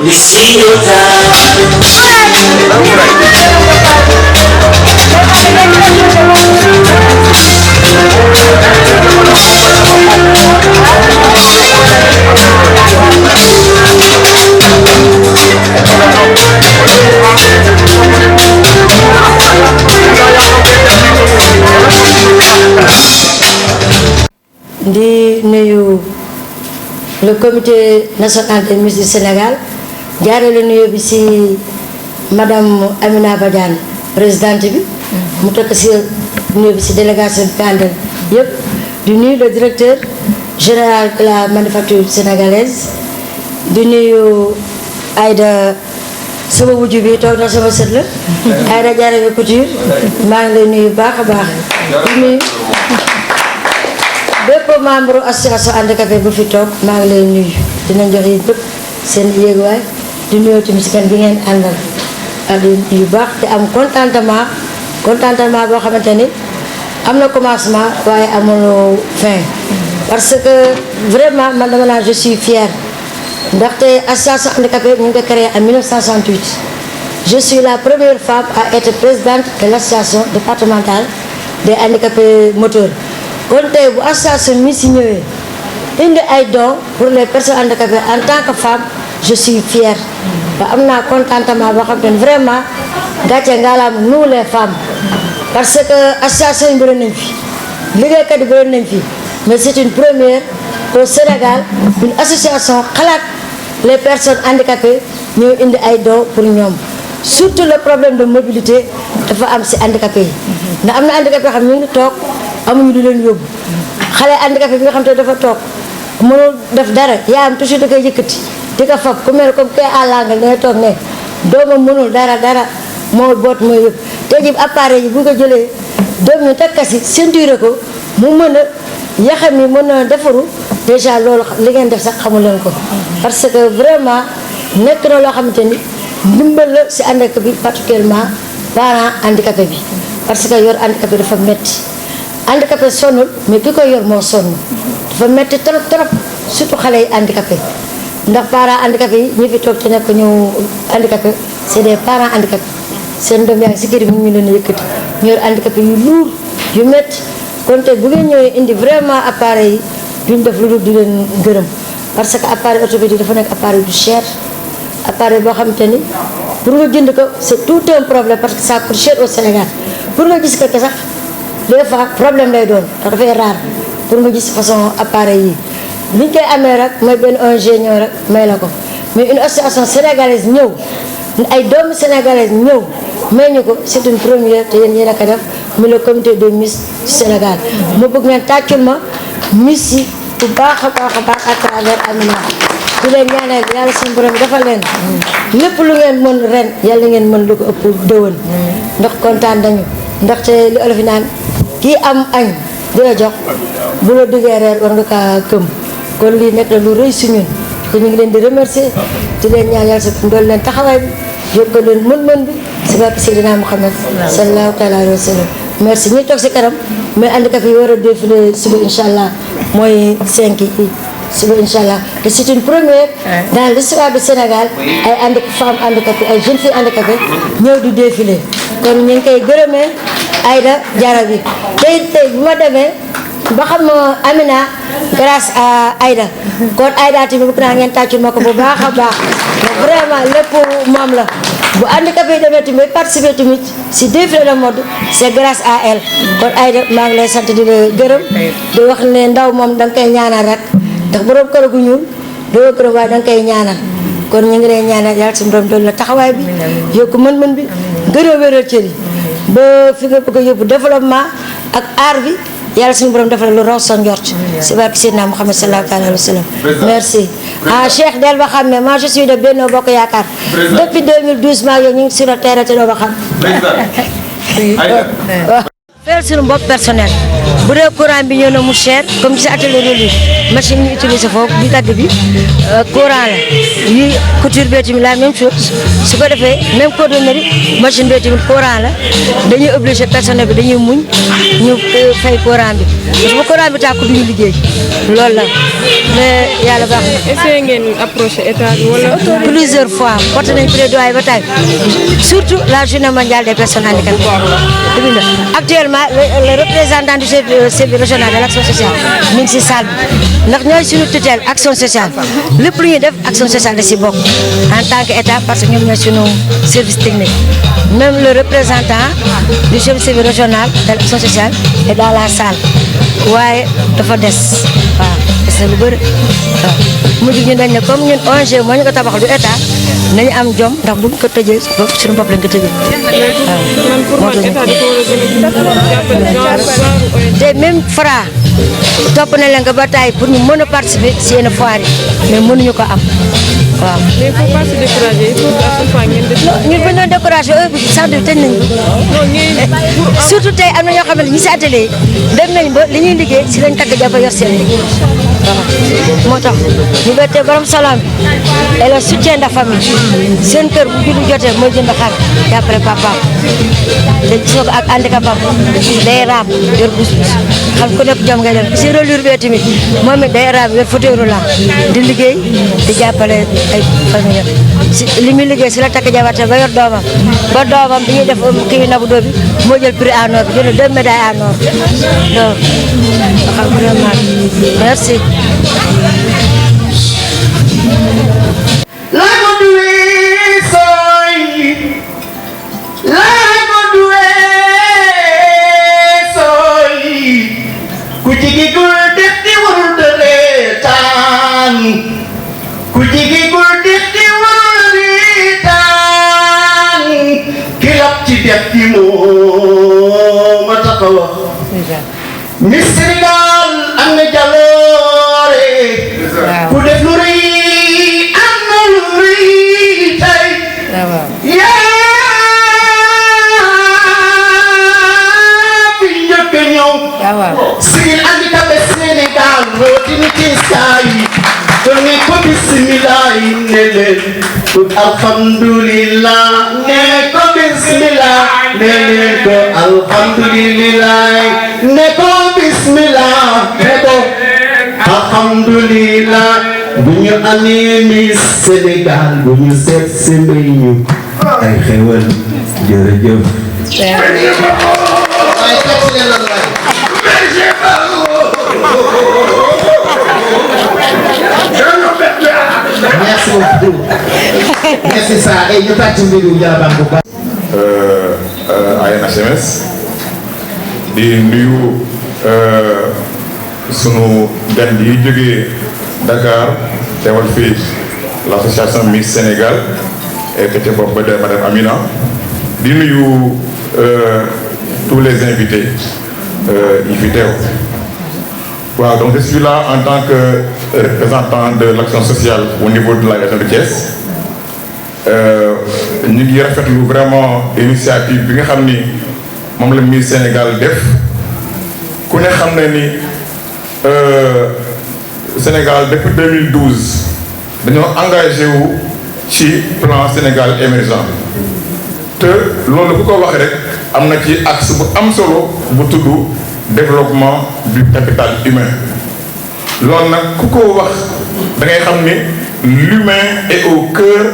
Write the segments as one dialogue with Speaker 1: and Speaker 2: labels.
Speaker 1: We see your
Speaker 2: di nuyu le comité national des Miss du Sénégal jaarale nuyu bi ci madame Amina Badiane présidente bi mu tekk ci nuyu bi ci délégation bi àndal yëpp di nuyu le directeur général de la manufacture sénégalaise di nuyu Aïda sama wujju bi toog na sama sët la Aïda Diarra Couture maa ngi lay nuyu baax a baax di nuyu bépp membre association handicapé bu fi toog maa ngi lay nuyu dinañ jox yi bépp seen yéeguwaay di nuyu tamit si kan bi ngeen àndal ak yu baax te am contentement boo xamante ni am na commencement waaye amul fin parce que vraiment man dama naan je suis fière ndaxte association handicapé ñu ngi ko créé en 1968 je suis la première femme à être présidente de l'association départementale des handicapés moteurs kon tey bu association mi si ñëwee indi ay dons pour les personnes handicapées en tant que femme je suis fière ba am naa contentement boo xam ne vraiment gàcce ngaalaam nous les femmes parce que association yi bëri nañ fi liggéeykat yi bëri nañ fi mais c'est une première au Sénégal une association xalaat les personnes handicapées ñëw indi ay dons pour ñoom surtout le problème de mobilité dafa am si handicapé yi ndax am na handicapé yoo xam ñu ngi toog amuñu du leen yóbbu xale handicapé bi nga xam te dafa toog mënul def dara yaa am toujours da koy yëkkati di ko fab ku mel comme kay àllangal ne toog ne doomam mënul dara moo boot mooy yëpp te ji appareil yi bu ko jëlee doom ñu tekkasi ceinture ko mu mën a yaxam yi mën a defaru déjà loolu li ngeen def sax xamu leen ko parce que vraiment nekk na loo xamante ni ndimbal la si handicapé bi particulièrement parent handicapé bi parce que yor handicapé dafa metti handicapé sonnul mais ki koy yor moo sonn dafa metti trop surtout xale yi handicapé ndax parents handicapé yi ñi fi toog te nekk ñu handicapé c'est des parents handicapés seen doom yaa ngi si kër yi mu ñu leen yëkkati ñu yor handicapé yu lourd yu metti kon tey bu ngeen ñëwee indi vraiment appareil yi duñ def lu dul di leen gërëm parce que appareil orthopédique dafa nekk appareil du cher appareil boo xamante ni pour nga jënd ko c'est tout un problème parce que ça coûte cher au Sénégal pour nga gis ko sax des fois problème lay doon ndax dafay rare pour nga gis façon appareil yi liñ koy amee rek mooy benn ingénieur rek may la ko mais une association sénégalaise ñëw ay doomu sénégalaise ñëw may ñu ko c'est une première te yéen a ko def mu le comité de Miss du Sénégal mu bëgg ngeen tàccul ma Miss yi bu baax a baax à travers Amina di leen ñaanal yàlla suñu borom defal leen lépp lu ngeen mën ren yàlla ngeen mën lu ko ëpp déwén ndax kontaan nañu ndaxte li olof yi naan kii am añ di la jox bu la duggee reer war nga kaa këm kon lii nekk na lu rëy si ñun te ñu ngi leen di remercier di leen ñaan yàlla sa dool leen taxawaay bi yokk leen mën-mën bi si barke Seydina Muhammad sallallahu taala alayhi wa sallam merci ñi toog si kanam mais handicapé yi war a défilé suba incha allah mooy 5 yi suba incha allah te c'est une première dans l'histoire du Sénégal ay femmes handicapées ay jeunes filles handicapées ñëw di défilé kon ñu ngi koy gërëmee Aïda Diarra bi tey bu ma demee ba xam Amina grâce à Aïda kon Aïda tamit bëgg naa ngeen tàccul ma ko bu baax a baax vraiment lépp moom la bu handicapé yi demee tamit participer tamit si défilé de mode c'est grâce à elle kon Aïda maa ngi lay sant di la gërëm di wax ne ndaw moom da nga koy ñaanal rek ndax borom kër gu ñuul doo gërëm waaye da nga koy ñaanal kon ñu ngi lay ñaanal yàlla suñu borom doon la taxawaay bi yokku mën-mën bi gën a wéral cër yi ba fi nga bëgg a yóbbu développement ak art bi yàlla suñu borom defal lu raw sa njort si barke Seydina Muhammad sallallahu alayhi wa sallam merci Cheikh del ba xam ne moi je suis de Benno Bokk Yaakaar depuis 2012 maa ngi ñu ngi sur le terrain te doo ba xam fayal suñu bopp personnel bu dee courant bi ñëw na mu cher comme ci atelier de machine yi ñu utilisé foofu di dagg bi courant la yi couture bi tamit la même chose su ko defee même cordonnerie machine bi tamit courant la dañuy obligé personnel bi dañuy muñ ñu fay courant bi parce que bu courant bi tàkku duñu liggéey loolu la mais yàlla baax na.
Speaker 3: essayé ngeen approché état bi wala.
Speaker 2: plusieurs fois porté nañ plaidoyer ba tey surtout la journée mondiale des personnes handicapées. Actuellement le représentant du service régional de l'action sociale mi ngi si salle bi ndax ñooy suñu tutelle action sociale lépp lu ñuy def action sociale da si bokk en tant que état parce que ñoom ñooy suñu service technique même le représentant du service régional de l'action sociale est dans la salle waaye dafa des waaw des na lu bëri waaw mujj ñu dañ ne comme ñun ONG moo ñu ko tabaxal du état nañu am jom ndax buñ ko tëjee suñu bopp lañ ko tëjee te même Fra topp na leen ko ba taay pour ñu mën a participer si yenn foire yi mais mënuñu ko am waaw.
Speaker 3: mais il faut pas se décourager il faut à chaque fois ngeen def.
Speaker 2: ñun bu ñu doon découragé heure bi sax bi tëj nañu ko. surtout tey am na ñoo xam ne ñi si atelier dem nañ ba li ñuy liggéey si lañ takk jafa yor seen liggéey waaw moo tax ñu bettee borom salon bi et le soutien de la famille seen kër bu juddu jotee mooy jënd xar jàppale papaam te gis nga ko ak handicapam day raam yor bus-bus xam ku nekk jom ngay def si relure bee tamit moom it day raam yor fauteuil roulant di liggéey di jàppale ay famille si li muy liggéey si la takk jabate ba yor doomam ba doomam bi ñuy def kii nabu doo bi moo jël prix en or bi jël 2 médailles en or donc xam vraiment merci.
Speaker 1: Miss Sénégal am na jaloore ku def lu rëy am na lu rëy tey yaa fi njëkk a ñëw sigil handicapé Sénégal rootini ci saa yi doone ko bismillah ne leen alhamdulillah ne ko bismillah ne leen ko alhamdulillah ne ko bismillah ne ko alhamdulillah bu ñu amee Miss Sénégal bu ñu seet si mbay ñu ay xewal jërëjëf. Merci beaucoup. Merci ça. Et ñu tàcc mbiru Diallo bu baax.
Speaker 4: ANHMS di nuyu sunu gan yi jógee Dakar teewal fii l'association Miss Sénégal et que ca bopp ba de madame Amina di nuyu tous les invités yi fi teew. Waaw, donc je suis là en tant que représentant de l'action sociale au niveau de la région de Thiès. Ñu ngi rafetlu vraiment initiative bi nga xam ni moom la Miss Sénégal def ku ne xam ne ni Sénégal depuis 2012 dañoo engagé wu ci plan Sénégal émergent te loolu ku ko waxee rek am na ci axe bu am solo bu tudd développement du capital humain loolu nag ku ko wax da ngay xam ni l'humain est au cœur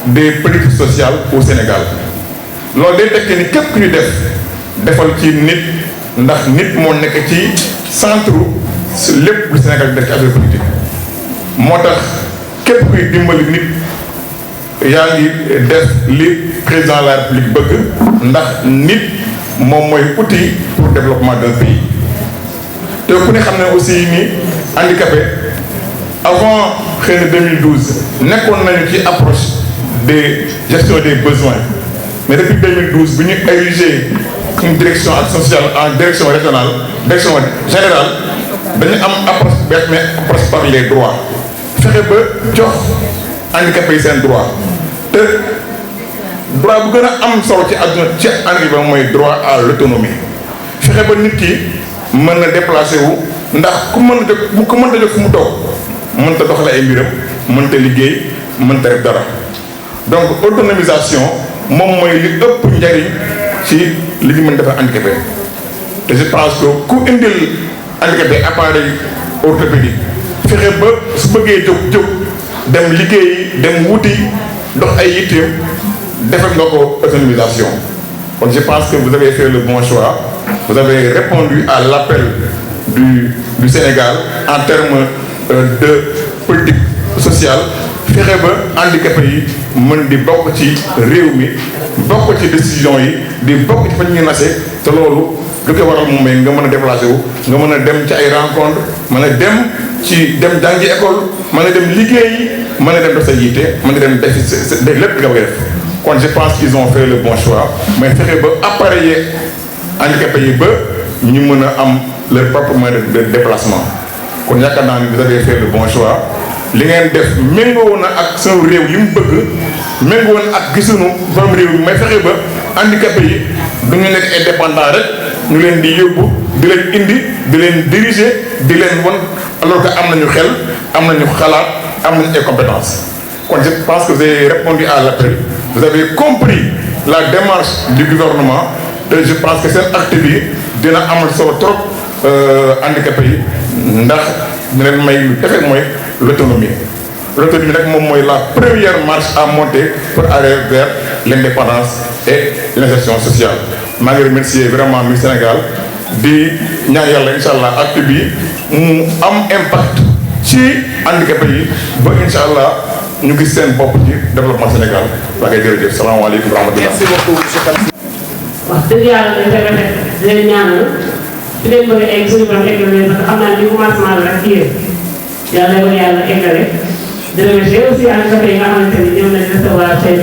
Speaker 4: des politiques sociales au Sénégal loolu day tekki ni képp ku ñu defal ci nit ndax nit moo nekk ci centre lépp lu Sénégal def ci affaire politique moo tax képp kuy dimbali nit yaa ngi def li président de la République bëgg ndax nit moom mooy outil pour développement d'un pays te ku ne xam ne aussi ni handicapé avant xëy na 2012 nekkoon nañu ci approche de gestion des besoins mais depuis 2012 bu ñu érigé une direction action sociale en direction régionale direction générale dañu am approche bees mais approche par les droits fexe ba jox handicapé yi seen droit te droit bu gën a am solo ci àdduna ci handicapé mooy droit à l'autonomie fexe ba nit ki mën na déplacé wu ndax ku mën a jóg ku mënta jóg fu mu toog mënta doxale ay mbiram mënta liggéey mënta def dara donc autonomisation moom mooy li ëpp njariñ ci li ñu mën defar handicapé te je pense que ku indil handicapé appareil orthopédique fexe ba su bëggee jóg dem liggéeyi dem wuti dox ay yitteem defal nga ko autonomisation kon je pense que vous avez fait le bon choix vous avez répondu à l'appel du Sénégal en termes de politique sociale fexe ba handicapé yi mën di bokk ci réew mi bokk ci décision yi di bokk ci fa ñu nase te loolu lu ko waral moom nga mën a déplacé wu nga mën a dem ci ay rencontre mën a dem ci dem jàngi école mën a dem liggéeyi mën a dem def sa yitte mën a dem def lépp nga koy def kon je pense qu'ils ont fait le bon choix mais fexe ba appareiller handicapé yi ba ñu mën a am leur propre moyen de déplacement kon yaakaar naa ni vous avez fait le bon choix li ngeen def méngoo na ak sunu réew li mu bëgg méngoo na ak gisunu borom réew mi may fexe ba handicapé yi du ñu nekk indépendant rek ñu leen di yóbbu di leen indi di leen diriger di leen won alors que am nañu xel am nañu xalaat am nañu ay compétences kon je pense que vous avez répondu à l'appel vous avez compris la démarche du gouvernement et je pense que seen acte bi dina amal solo trop handicapé yi ndax ñu leen may lu defee mooy l'autonomie nag moom mooy la première marche à monter pour aller vers l'indépendance et l'insertion sociale maa ngi remercier vraiment mi Sénégal di ñaan yàlla incha allah acte bi mu am impact ci handicapé yi ba incha allah ñu gis seen bopp ci développement Sénégal waa ngay jërëjëf salaamaaleykum wa rahmatulah.
Speaker 5: Merci beaucoup monsieur Kane.
Speaker 6: wax dëgg yàlla dañ koy rafet di leen ñaanal fi leen bëgg a egg suñu borom eggal leen parce que xam naa ni commencement la rek yéen yàlla na ko yàlla eggale di remercier aussi handicapé yi nga xamante ni ñëw nañ recevoir tey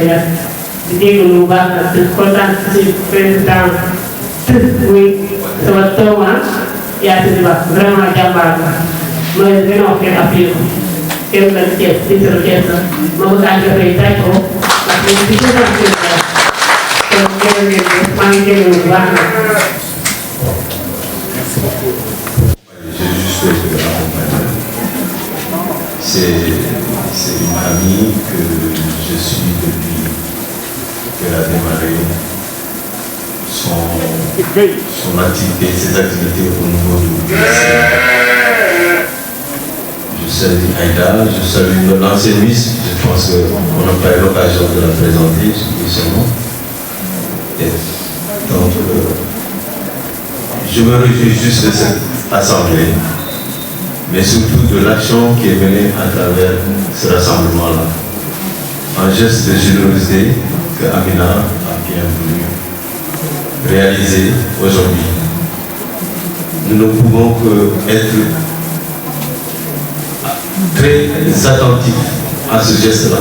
Speaker 6: di déglu bu baax nag di kontaan ci président muy sama tooma Yacine Ba vraiment jàmbaar la ma leen gën a wax ngeen appuyé ko kenn la Thiès di sero Thiès la ma bëgg handicapé yi tay ko ndax ñu di kon jërë ngeen jëf maa ngi déglu bu baax nag.
Speaker 7: J'ai juste fait de l'accompagnement. C'est une amie que je suis depuis qu'elle a démarré son activité, ses activités au niveau du lycée. Je salue Aïda, je salue l'ancienne Miss, je pense qu'on n'a pas eu l'occasion de la présenter, justement. Et donc, je me réjouis juste de cette assemblée, mais surtout de l'action qui est menée à travers ce rassemblement-là. Un geste de générosité que Amina a bien voulu réaliser aujourd'hui. Nous ne pouvons qu'être très attentifs à ce geste-là,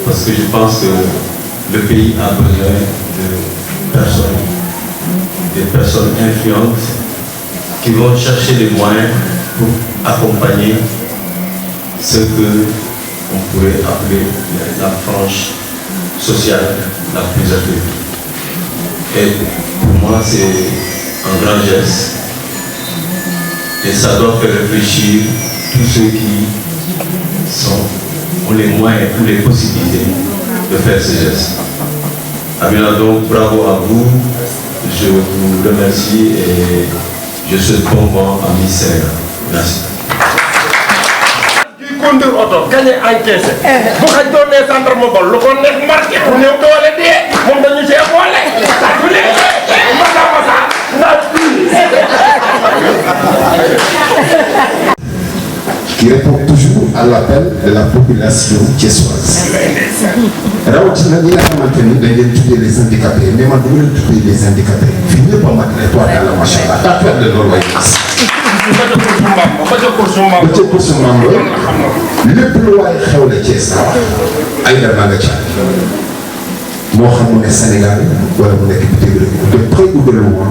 Speaker 7: parce que je pense que le pays a besoin des personnes influentes qui vont chercher des moyens pour accompagner ce que on pourrait appeler la frange sociale la plus affaiblie. Et pour moi, c'est un grand geste et ça doit faire réfléchir tous ceux qui ont les moyens ou les possibilités de faire ce geste. Amina, donc bravo à vous, je vous remercie et je souhaite bon vent à Miss Sénégal. Merci.
Speaker 5: Qui conduit auto, gagné encaissé. Bu xaj doon ne gendarme ba lu ko neex marqué pour ñëw doole dee moom dañu cee boole. Tàccu leen masa
Speaker 8: qui répond toujours à l'appel de la population thiessoise. rawatina ñi nga xamante ni dañ leen tuddee les handicapés mais man dama leen tuddee les handicapés fii ñëpp a mat ne toi yàlla macha allah tàccuwaat leen loolu waaye gis. ba ca kursu maam la lépp lu waaye xewle Thiès na wax ay dara nga ca moo xam mu ne Sénégal wala mu nekk bitim réew de près ou de loin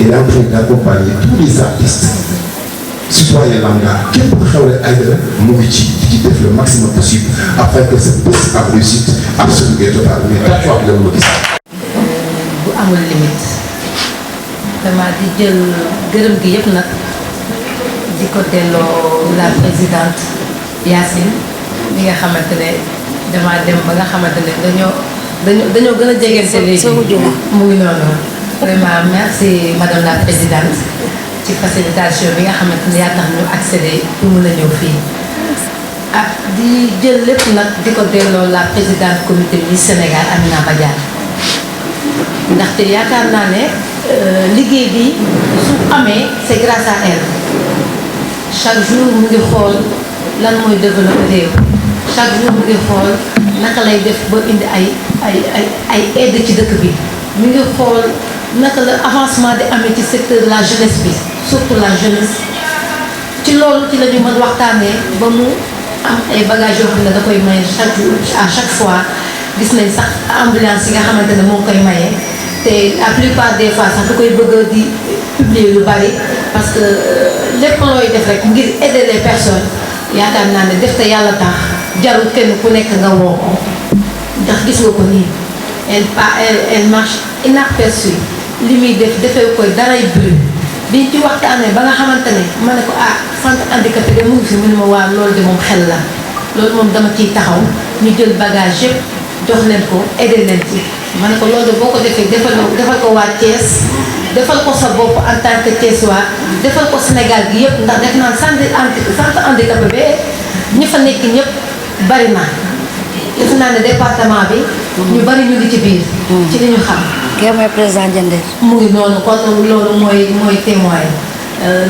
Speaker 8: il est en train d'accompagner tous les artistes citoyen lambda képp ku xewle ay dara mu ngi ci def le maximum possible afin que cette bés am réussite absolue et totale mais tàccuwaat leen ma gis.
Speaker 9: bu amul limite vraiment di jël gërëm gi yëpp nag di ko delloo la présidente Yacine mi nga xamante ne damaa dem ba nga xamante ne dañoo gën a jegante léegi mu ngi noonu vraiment merci madame la présidente ci facilitation bi nga xamante ne yaa tax ñu accéder pour mun a ñëw fii ak di jël lépp nag di ko delloo la présidente comité bi Sénégal Amina Badiane ndaxte yaakaar naa ne liggéey bi su amee c'est grâce à elle chaque jour mu ngi xool lan mooy développer réew chaque jour mu ngi xool naka lay def ba indi ay aide ci dëkk bi mu ngi xool naka la avancement di amee ci secteur de la jeunesse bi surtout la jeunesse ci loolu ci la ñu mën waxtaanee ba mu am ay bagages yoo xam ne da koy maye chaque jour à chaque fois gis nañ sax ambulance yi nga xamante ne moo koy maye te la plupart des fois sax da koy bëgg di publier lu bari parce que lépp looy def rek ngir aider les personnes yaakaar naa ne def te yàlla tax jarul kenn ku nekk nga woo ko ndax gis nga ko nii elle marche inaperçue li muy def defee koy daray bruit biñ ci waxtaanee ba nga xamante ne ma ne ko centre handicapé de mu ngi fi mu ne ma waa loolu de moom xel la loolu moom dama ciy taxaw ñu jël bagage yëpp jox leen ko aider leen ci ma ne ko loolu de boo ko defee defal ko waa Thiès defal ko sa bopp en tant que Thiessois defal ko Sénégal gi yëpp ndax def naa centre handicapé ba ñi fa nekk ñëpp bari na def naa ne département bi ñu bari ñu ngi ci biir ci li ñu xam
Speaker 2: kii mooy président Diender
Speaker 9: mu ngi noonu kon loolu mooy témoin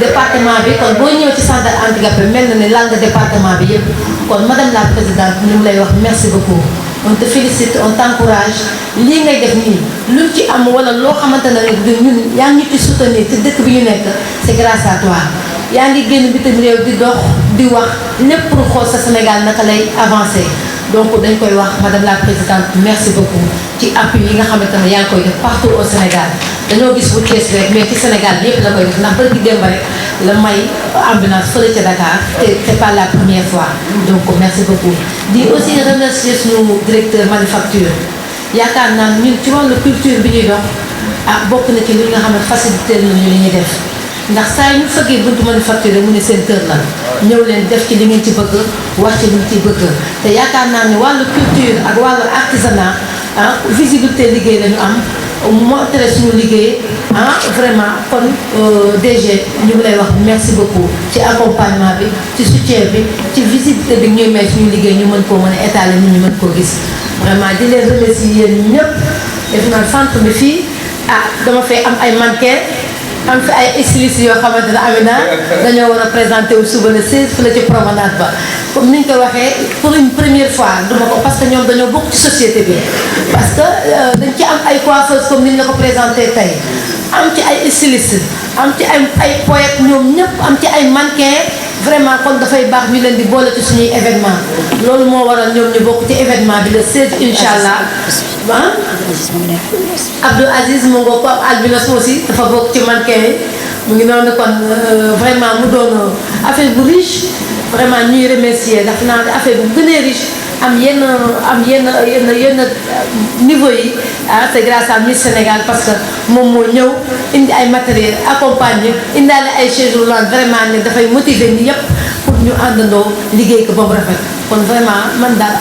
Speaker 9: département bi kon boo ñëwee ci centre handicapé mel na ne laal nga département bi yëpp kon madame la présidente ñu ngi lay wax merci beaucoup on te félicite on t'encourage lii ngay def nii luñ ci am wala loo xamante ne ñun yaa ngi ñu ci soutenir ci dëkk bi ñu nekk c'est grâce à toi yaa ngi génn bitim réew di dox di wax lépp pour xool sa Sénégal naka lay avancer donc dañ koy wax madame la présidente merci beaucoup ci appui yi nga xamante ne yaa ngi koy def partout au Sénégal dañoo gis bu Thiès rek mais ci Sénégal yëpp la koy def ndax bari gi démb rek la may ambulance fële ca Dakar te c'est pas la première fois donc merci beaucoup di aussi remercier suñu directeur manufacture yaakaar naa ñun ci wàllu culture bi ñuy dox bokk na ci li nga xam ne facilité nañu li ñuy def ndax saa yi ñu fëggee buntu manufacture mu ne seen kër la ñëw leen def ci li ngeen ci bëgg wax ci li ngeen ci bëgg te yaakaar naa ne wàllu culture ak wàllu artisanat visibilité liggéey lañu am montré suñu liggéey vraiment kon DG ñu ngi lay wax merci beaucoup ci accompagnement bi ci soutien bi ci visibilité bi ñuy may suñu liggéey ñu mën koo mën a étaler nit ñu mën koo gis vraiment di leen remercier yéen ñëpp def naa centre bi fii dama fay am ay mannequin am fi ay stylistes yoo xamante ne Amina dañoo war a présenter wu suba le 16 fële ci promenade ba comme ni ñu ko waxee pour une première fois duma ko parce que ñoom dañoo bokk ci société bi parce que dañ ci am ay coiffeuses comme ni ñu la ko présenté tey am ci ay stylistes am ci ay poètes ñoom ñëpp am ci ay mannequins vraiment kon dafay baax ñu leen di boole ci suñuy événement loolu moo waral ñoom ñu bokk ci événement bi le 16 incha allah Abdou Aziz mu ngoo ko albinos aussi dafa bokk ci mannequin yi mu ngi noonu kon vraiment mu doon affaire bu riche vraiment ñuy remercier ndax naa ne affaire bu gënee riche am yenn niveau yi c'est grâce à Miss Sénégal parce que moom moo ñëw indi ay matériel accompagner indaale ay chaises roulantes vraiment ne dafay motiver ni yëpp pour ñu àndandoo liggéey ko ba mu rafet kon vraiment man daal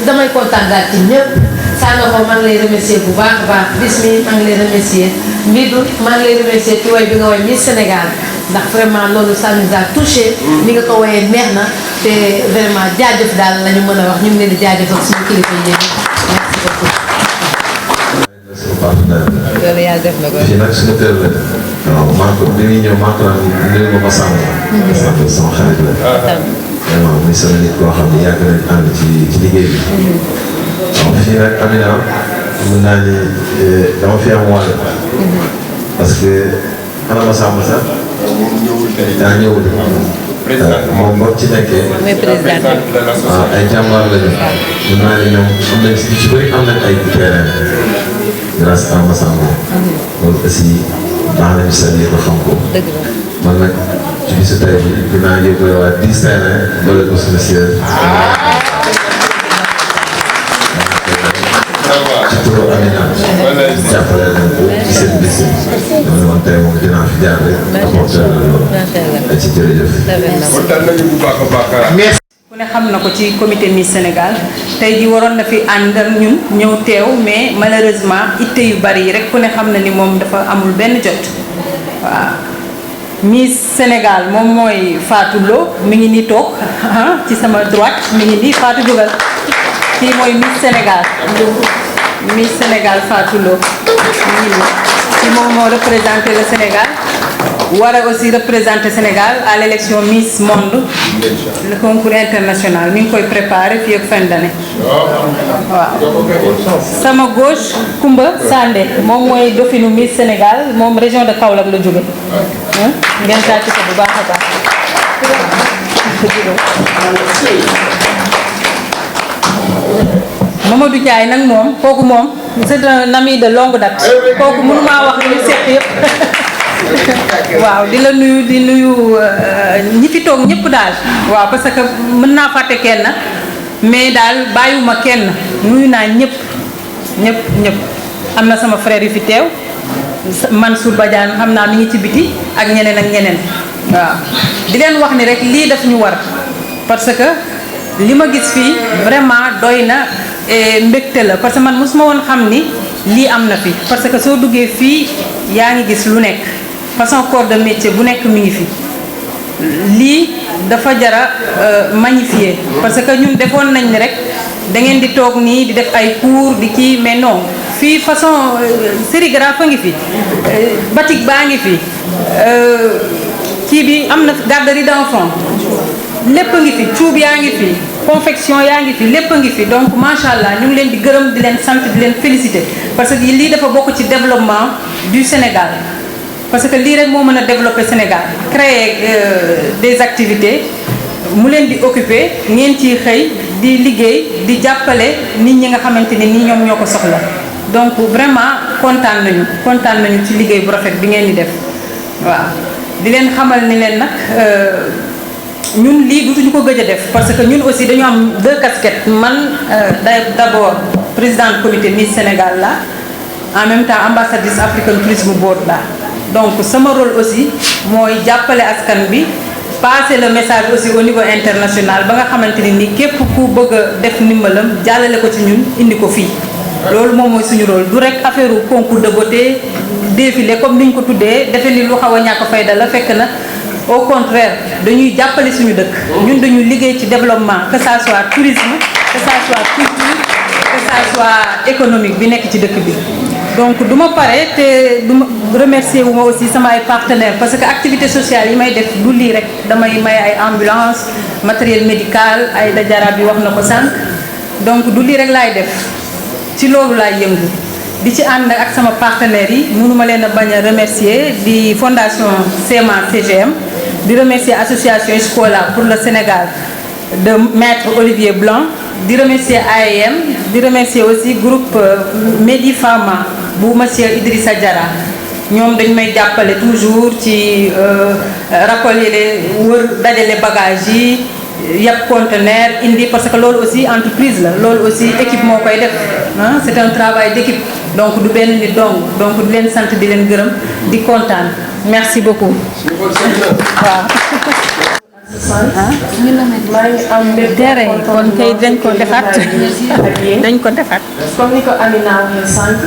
Speaker 9: damay kontaan daal ci ñëpp Sano ko maa ngi lay remercier bu baax a baax Bismi maa ngi lay remercier Mbidou maa ngi lay remercier ci way bi nga way Miss Sénégal ndax vraiment loolu ça nous a touché ni nga ko wayee neex na te vraiment jaajëf daal la ñu mën a wax ñu ngi leen di jaajëfal suñu kilifa yi merci beaucoup.
Speaker 3: loolu yàlla def na ko.
Speaker 7: fii nag suñu kër la. waaw maa ko bi ñuy ñëw maa ko naan nuyu ma Massamba. Massamba sama xarit la. vraiment muy sama nit koo xam ne yàgg nañ ànd ci liggéey bi. waaw fii nag Amina mën naa ni dama fi am wàll. parce que ana Massamba sax. daa ñëwul. moom boo ci nekkee.
Speaker 3: mooy président
Speaker 7: waaw ay jàmbaar lañu. mën naa ne ñoom am nañ si ci bëri am nañ ay terrain. grâce à Massamba. loolu aussi baax nañu saluer ko xam ko. man nag ci bisu tey bi dinaa yóbbu waa 10 terrain doole ko suñu siège. ci
Speaker 8: tonton Amina jàppale leen ko ci seen bés yi dama ne woon tey moom dinaa fi jaar rek apporter la loolu ci jërëjëf
Speaker 5: kontaan nañu bu baax a baax.
Speaker 10: ku ne xam na ko ci comité Miss Sénégal tey ji waroon na fi ànd ak ñun ñëw teew mais malheureusement itte yu bari yi rek ku ne xam na ni moom dafa amul benn jot waaw Miss Sénégal moom mooy Fatou Lo mi ngi nii toog ci sama droite mi ngi nii Fatou jógal kii mooy Miss Sénégal Fatou Lo mi ngi nii kii moom moo représenté le Sénégal war a aussi représenter Sénégal à l'élection Miss Monde le concours international mi ngi koy préparer fii ak fin d'année waaw sama gauche Koumba Sandé moom mooy dauphinu Miss Sénégal moom région de Kaolack la jóge ngeen tàcc ko bu baax a baax Mamadou Ndiaye nag moom kooku moom c'est un ami de longue date kooku mënumaa wax lu seq yëpp waaw di la nuyu di nuyu ñi fi toog ñëpp daal waaw parce que mën naa fàtte kenn mais daal bàyyiwuma kenn nuyu naa ñëpp am na sama frère yu fi teew Mansour Badiane xam naa mi ngi ci biti ak ñeneen waaw di leen wax ni rek lii daf ñu war parce que li ma gis fii vraiment doy na mbégte la parce que man mosuma woon xam ni lii am na fi parce que soo duggee fii yaa ngi gis lu nekk façon corps de métier bu nekk mi ngi fi lii dafa jara magnifier parce que ñun defoon nañ ni rek da ngeen di toog nii di def ay cours di kii mais non fii façon sérigraphe a ngi fi batik baa ngi fi kii bi am na garderie d'enfants lépp a ngi fi cuub yaa ngi fi confection yaa ngi fi lépp a ngi fi donc macha allah ñu ngi leen di gërëm di leen sant di leen féliciter parce que lii dafa bokk ci développement du Sénégal parce que lii rek moo mën a développer Sénégal créer des activités mu leen di occuper ngeen ciy xëy di liggéey di jàppale nit ñi nga xamante ne nii ñoom ñoo ko soxla donc vraiment kontaan nañu ci liggéey bu rafet bi ngeen di def waaw di leen xamal ni leen nag ñun lii dutuñu ko gëj a def parce que ñun aussi dañu am deux casquettes man d'abord présidente comité Miss Sénégal la en même temps ambassadrice African Tourism Board la donc sama rôle aussi mooy jàppale askan bi passer le message aussi au niveau international ba nga xamante ni képp ku bëgg a def ndimbalam jàllale ko ci ñun indi ko fii loolu moom mooy suñu rôle du rek affaire concours de beauté défilé comme niñ ko tuddee defe ni lu xaw a ñàkk fayda la fekk na au contraire dañuy jàppale suñu dëkk ñun dañuy liggéey ci développement que ça soit tourisme que ça soit culture que ça soit économique bi nekk ci dëkk bi donc du ma pare te du ma remercier wu ma aussi sama ay partenaires parce que activité sociale yi may def du lii rek damay may ay ambulance matériel médical ay dajara bi wax na ko sànq donc du lii rek laay def ci loolu laay yëngu di ci ànd ak sama partenaires yi mënuma leen a bañ a remercier di fondation CMA CGM di remercier association Scola pour le Sénégal de maître Olivier Blanc di remercier AEM di remercier aussi groupe Medifama bu monsieur Idrissa Diarra ñoom dañ may jàppale toujours ci récolter wër dajale bagages yi yàpp conteneur indi parce que loolu aussi entreprise la loolu aussi équipe moo koy def c'est un travail d'équipe donc du benn nit donc di leen sant di leen gërëm di kontaan merci beaucoup waaw
Speaker 11: maa ngi am
Speaker 10: terrain yi kon kay dañ ko defaat
Speaker 11: comme ni ko Amina waxee sànq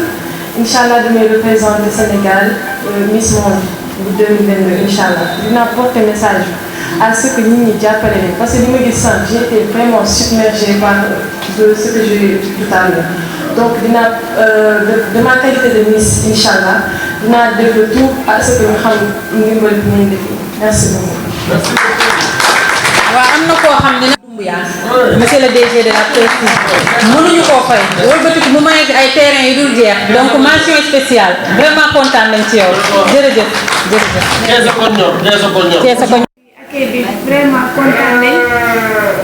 Speaker 11: incha allah damay représenter Sénégal Miss Monde bu 2022 incha allah dinaa porter message à ce que nit ñi jàppale leen parce que li ma gis sànq j'ai été vraiment submergée par de ce que j'ai vu tout à l'heure donc dinaa de ma qualité de Miss incha allah dinaa def le tout à ce que ñu xam ndimbal bi ngeen def merci beaucoup.
Speaker 10: waaw am na koo xam ne nag Doumbouya monsieur le DG de la Prestige mënuñu koo fay wëlbatiku mu may ay terrain yu dul jeex donc mention spéciale vraiment kontaan nañ ci yow jërëjëf.
Speaker 12: accueil bi vraiment kontaan nañ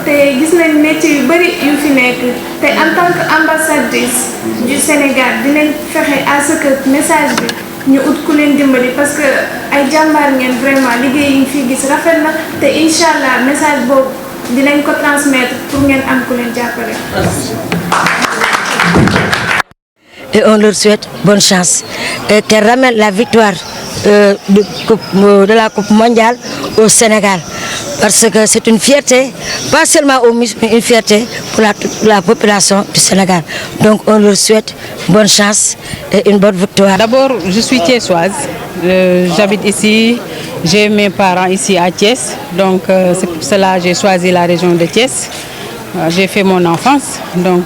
Speaker 12: te gis nañ métier yu bëri yu fi nekk te en tant que ambassadrice du Sénégal dinañ fexe à ce que message bi ñu ut ku leen dimbali parce que ay jàmbaar ngeen vraiment liggéey yi ñu fi gis rafet na te incha allah message boobu dinañ ko transmettre pour ngeen am ku leen jàppale.
Speaker 2: et on leur souhaite bonne chance. Et qu'elles ramènent la victoire de la Coupe mondiale au Sénégal. Parce que c'est une fierté, pas seulement aux Miss, mais une fierté pour la population du Sénégal. Donc on leur souhaite bonne chance et une bonne victoire.
Speaker 10: D'abord, je suis thiessoise. J'habite ici, j'ai mes parents ici à Thiès. Donc c'est pour cela que j'ai choisi la région de Thiès. J'ai fait mon enfance. Donc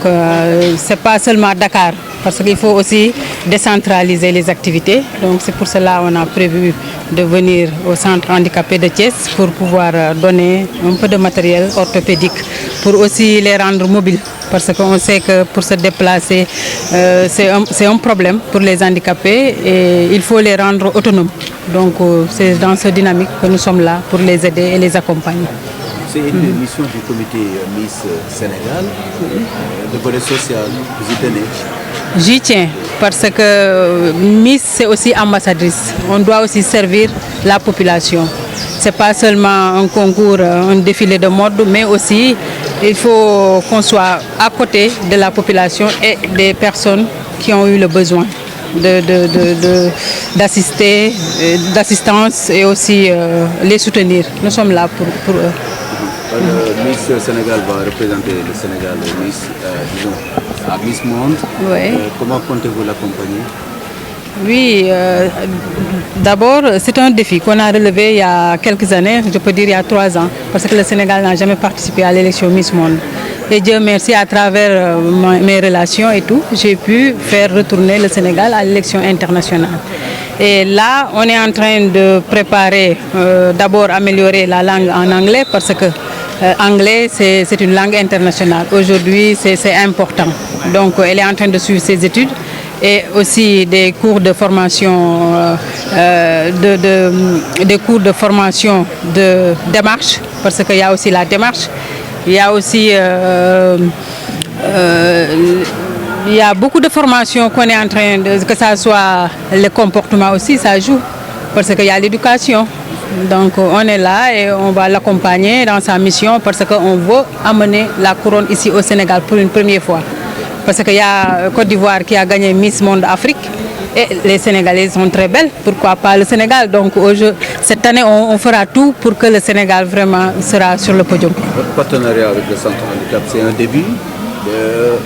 Speaker 10: c'est pas seulement Dakar, parce qu'il faut aussi décentraliser les activités. Donc c'est pour cela qu'on a prévu de venir au centre handicapé de Thiès pour pouvoir donner un peu de matériel orthopédique, pour aussi les rendre mobiles. Parce qu'on sait que pour se déplacer, c'est un problème pour les handicapés et il faut les rendre autonomes. Donc c'est dans cette dynamique que nous sommes là pour les aider et les accompagner.
Speaker 13: C'est une mission du comité Miss Sénégal, le volet social, vous y tenez?
Speaker 10: J'y tiens parce que Miss c'est aussi ambassadrice. On doit aussi servir la population. C'est pas seulement un concours, un défilé de mode, mais aussi il faut qu'on soit à côté de la population et des personnes qui ont eu le besoin d'assister, d'assistance et aussi les soutenir. Nous sommes là pour eux.
Speaker 13: Le Miss Sénégal va représenter le Sénégal au Miss, disons, à Miss Monde.
Speaker 10: Oui.
Speaker 13: Comment comptez-vous l'accompagner?
Speaker 10: Oui, d'abord, c'est un défi qu'on a relevé il y a quelques années, je peux dire il y a 3 ans, parce que le Sénégal n'a jamais participé à l'élection Miss Monde. Et Dieu merci, à travers mes relations et tout, j'ai pu faire retourner le Sénégal à l'élection internationale. Et là, on est en train de préparer, d'abord améliorer la langue en anglais, parce que anglais, c'est une langue internationale. Aujourd'hui, c'est important. Donc, elle est en train de suivre ses études et aussi des cours de formation, des cours de formation de démarche, parce qu'il y a aussi la démarche. Il y a aussi il y a beaucoup de formations qu'on est en train de, que ça soit le comportement aussi, ça joue, parce qu'il y a l'éducation. Donc on est là et on va l'accompagner dans sa mission parce qu'on veut amener la couronne ici au Sénégal pour une première fois. Parce qu'il y a Côte d'Ivoire qui a gagné Miss Monde Afrique et les Sénégalaises sont très belles, pourquoi pas le Sénégal. Donc cette année on fera tout pour que le Sénégal vraiment sera sur le podium.
Speaker 13: Votre partenariat avec le Centre Handicap, c'est un début,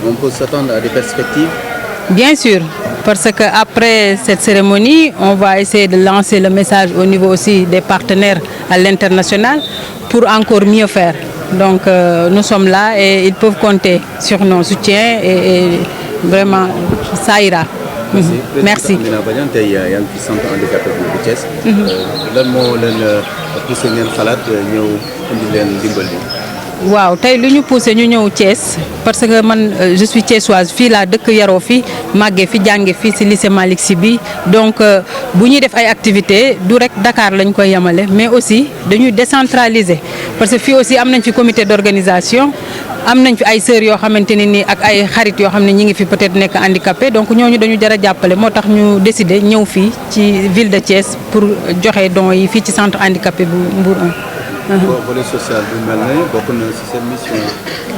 Speaker 13: on peut s'attendre à des perspectives?
Speaker 10: Bien sûr, parce qu'après cette cérémonie, on va essayer de lancer le message au niveau aussi des partenaires à l'international pour encore mieux faire. Donc nous sommes là et ils peuvent compter sur nos soutiens et vraiment ça ira. Merci.
Speaker 13: Centre handicapé bu Thiès. lan moo leen poussé ngeen xalaat ñëw indi leen dimbal bi?
Speaker 10: waaw tey lu ñu poussé ñu ñëw Thiès parce que man je suis thiessoise fii laa dëkk yaroo fi màggee fi jànge fi ci lycée Malick Sy bi donc bu ñuy def ay activités du rek Dakar lañ koy yemale mais aussi dañuy décentraliser parce que fii aussi am nañ fi comité d'organisation am nañ fi ay sœurs yoo xamante ne nii ak ay xarit yoo xam ne ñi ngi fi peut-être nekk handicapé donc ñooñu dañu jar a jàppale moo tax ñu décidé ñëw fii ci ville de Thiès pour joxe dons yi fii ci centre handicapé bu Mbour 1.
Speaker 13: volet social bi mel ne bokk na ci seen mission.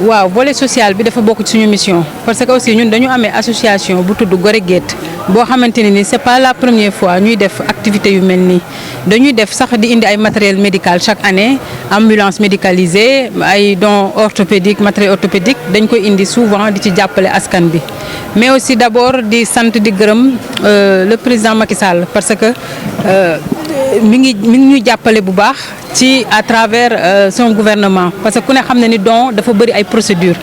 Speaker 10: waaw volet social bi dafa bokk ci suñu mission parce que aussi ñun dañu amee association bu tudd Gorée Gétt boo xamante ne ni c'est pas la première fois ñuy def activité yu mel nii dañuy def sax di indi ay matériel médical chaque année ambulance médicalisée ay dons orthopédique matériel orthopédique dañ koy indi souvent di ci jàppale askan bi mais aussi d'abord di sant di gërëm le président Macky Sall parce que mi ngi ñuy jàppale bu baax ci à travers son gouvernement parce que ku ne xam ne ni don dafa bëri ay procédures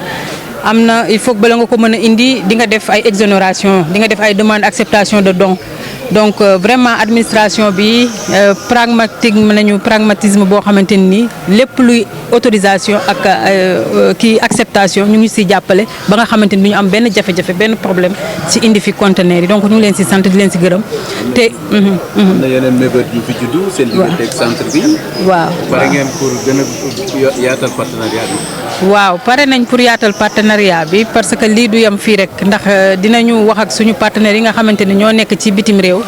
Speaker 10: am na il faut que bala nga ko mën a indi di nga def ay exonération di nga def ay demande acceptation de don donc vraiment administration bi pragmatisme boo xamante ni lépp luy autorisation ak kii acceptation ñu ngi siy jàppale ba nga xamante ni du ñu am benn jafe-jafe benn problème ci indi fi conteneur yi donc ñu ngi leen si sant di leen si gërëm te.
Speaker 13: am na yeneen mébét yu fi juddu seen diggante ak centre bi.
Speaker 10: waaw
Speaker 13: pare ngeen pour gën a yaatal partenariat bi.
Speaker 10: waaw pare nañ pour yaatal partenariat bi parce que lii du yem fii rek ndax dinañu wax ak suñu partenaires yi nga xamante ni ñoo nekk ci bitim réew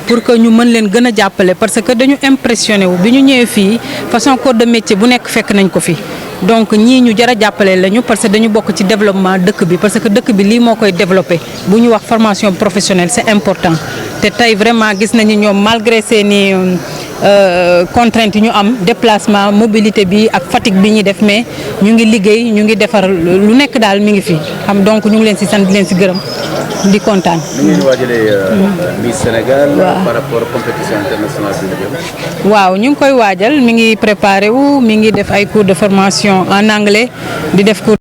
Speaker 10: pour que ñu mën leen gën a jàppale parce que dañu impressionné wu bi ñu ñëwee fii façon corps de métier bu nekk fekk nañ ko fi donc ñii ñu jar a jàppale lañu parce que dañu bokk ci développement dëkk bi parce que dëkk bi lii moo koy développé bu ñu wax formation professionnelle c'est important te tey vraiment gis nañu ñoom malgré seeni contraintes yi ñu am déplacement mobilité bi ak fatigue bi ñuy def mais ñu ngi liggéey ñu ngi defar lu nekk daal mi ngi fi xam donc ñu ngi leen ci sant di leen ci gërëm di kontaan.
Speaker 13: ni ngeen waajalee Miss Sénégal. par rapport compétition internationale bi la jëm.
Speaker 10: waaw ñu ngi koy waajal mi ngi préparé wu mi ngi def ay cours de formation en anglais di def cours